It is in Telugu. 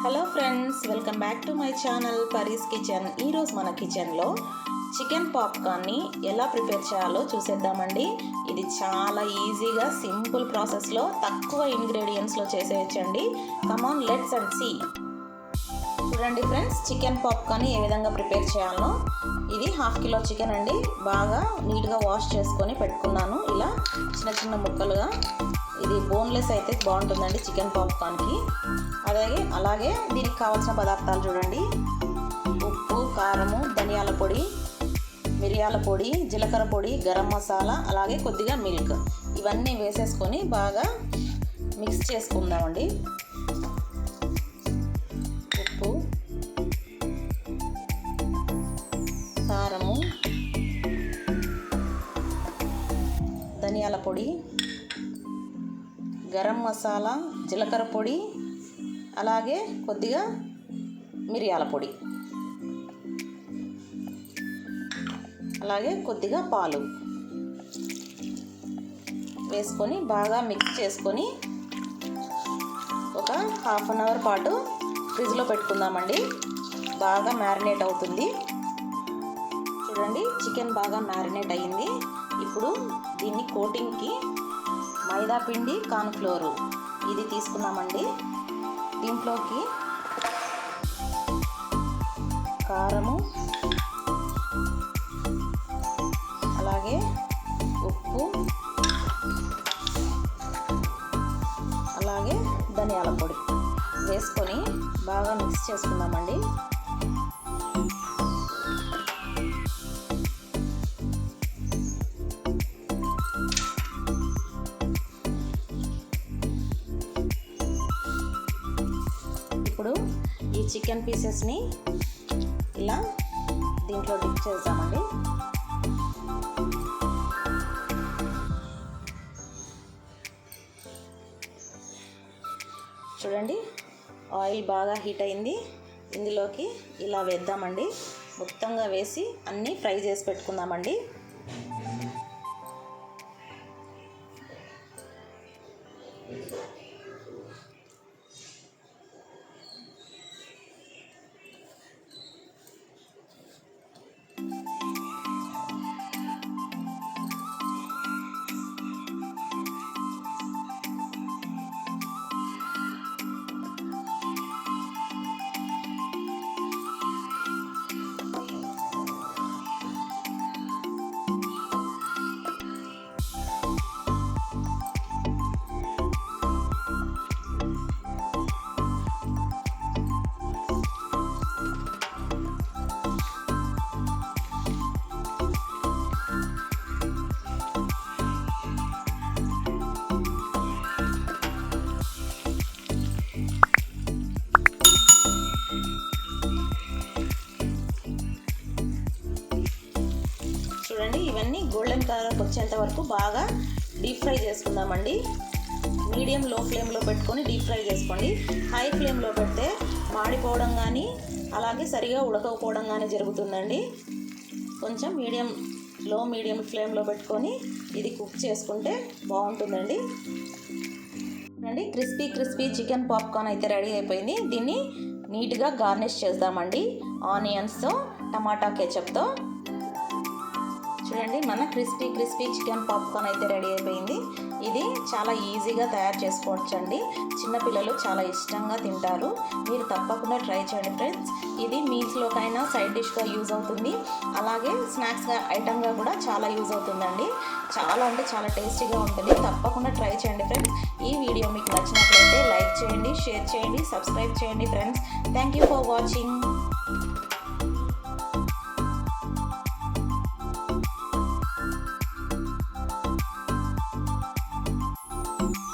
Hello friends, welcome back to my channel Pari's kitchen. ఈరోజు మన కిచెన్లో చికెన్ పాప్కార్న్ని ఎలా ప్రిపేర్ చేయాలో చూసేద్దామండి. ఇది చాలా ఈజీగా సింపుల్ ప్రాసెస్లో తక్కువ ఇంగ్రీడియంట్స్లో చేసేయచ్చండి. Come on let's and see. చూడండి ఫ్రెండ్స్, చికెన్ పాప్కార్న్ని ఏ విధంగా ప్రిపేర్ చేయాలో. ఇది 1/2 కిలో చికెన్ అండి. బాగా నీట్గా వాష్ చేసుకొని పెట్టుకున్నాను. ఇలా చిన్న చిన్న ముక్కలుగా. ఇది బోన్లెస్ అయితే బాగుంటుందండి చికెన్ పాప్కార్న్కి. అలాగే దీనికి కావాల్సిన పదార్థాలు చూడండి: ఉప్పు, కారము, ధనియాల పొడి, మిరియాల పొడి, జీలకర్ర పొడి, గరం మసాలా, అలాగే కొద్దిగా మిల్క్. ఇవన్నీ వేసేసుకొని బాగా మిక్స్ చేసుకుందామండి. ఉప్పు, కారము, ధనియాల పొడి, గరం మసాలా, జీలకర్ర పొడి, అలాగే కొద్దిగా మిరియాల పొడి, అలాగే కొద్దిగా పాలు వేసుకొని బాగా మిక్స్ చేసుకొని ఒక 1/2 అవర్ పాటు ఫ్రిడ్జ్లో పెట్టుకుందామండి. బాగా మ్యారినేట్ అవుతుంది. చూడండి, చికెన్ బాగా మ్యారినేట్ అయ్యింది. ఇప్పుడు దీన్ని కోటింగ్కి మైదా పిండి, కార్న్ఫ్లోర్ ఇది తీసుకున్నామండి. దీంట్లోకి కారము, అలాగే ఉప్పు, అలాగే ధనియాల పొడి వేసుకొని బాగా మిక్స్ చేసుకుందామండి. ఇప్పుడు ఈ చికెన్ పీసెస్ని ఇలా దీంట్లో డిప్ చేద్దామండి. చూడండి, ఆయిల్ బాగా హీట్ అయింది. ఇందులోకి ఇలా వేద్దామండి. మొత్తంగా వేసి అన్నీ ఫ్రై చేసి పెట్టుకుందామండి. చూడండి, ఇవన్నీ గోల్డెన్ కలర్కి వచ్చేంత వరకు బాగా డీప్ ఫ్రై చేసుకుందామండి. మీడియం లో ఫ్లేమ్లో పెట్టుకొని డీప్ ఫ్రై చేసుకోండి. హై ఫ్లేమ్లో పెడితే మాడిపోవడం కానీ అలాగే సరిగా ఉడకపోవడం కానీ జరుగుతుందండి. కొంచెం మీడియం ఫ్లేమ్లో పెట్టుకొని ఇది కుక్ చేసుకుంటే బాగుంటుందండి. చూడండి, క్రిస్పీ చికెన్ పాప్కార్న్ అయితే రెడీ అయిపోయింది. దీన్ని నీట్గా గార్నిష్ చేద్దామండి ఆనియన్స్తో, టమాటా కెచప్తో. చూడండి, మన క్రిస్పీ చికెన్ పాప్కార్న్ అయితే రెడీ అయిపోయింది. ఇది చాలా ఈజీగా తయారు చేసుకోవచ్చండి. చిన్నపిల్లలు చాలా ఇష్టంగా తింటారు. మీరు తప్పకుండా ట్రై చేయండి ఫ్రెండ్స్. ఇది మీల్స్లోకైనా సైడ్ డిష్గా యూజ్ అవుతుంది. అలాగే స్నాక్స్గా ఐటమ్గా కూడా చాలా యూజ్ అవుతుందండి. చాలా టేస్టీగా ఉంటుంది. తప్పకుండా ట్రై చేయండి ఫ్రెండ్స్. ఈ వీడియో మీకు నచ్చినట్లయితే లైక్ చేయండి, షేర్ చేయండి, సబ్స్క్రైబ్ చేయండి friends. Thank you for watching.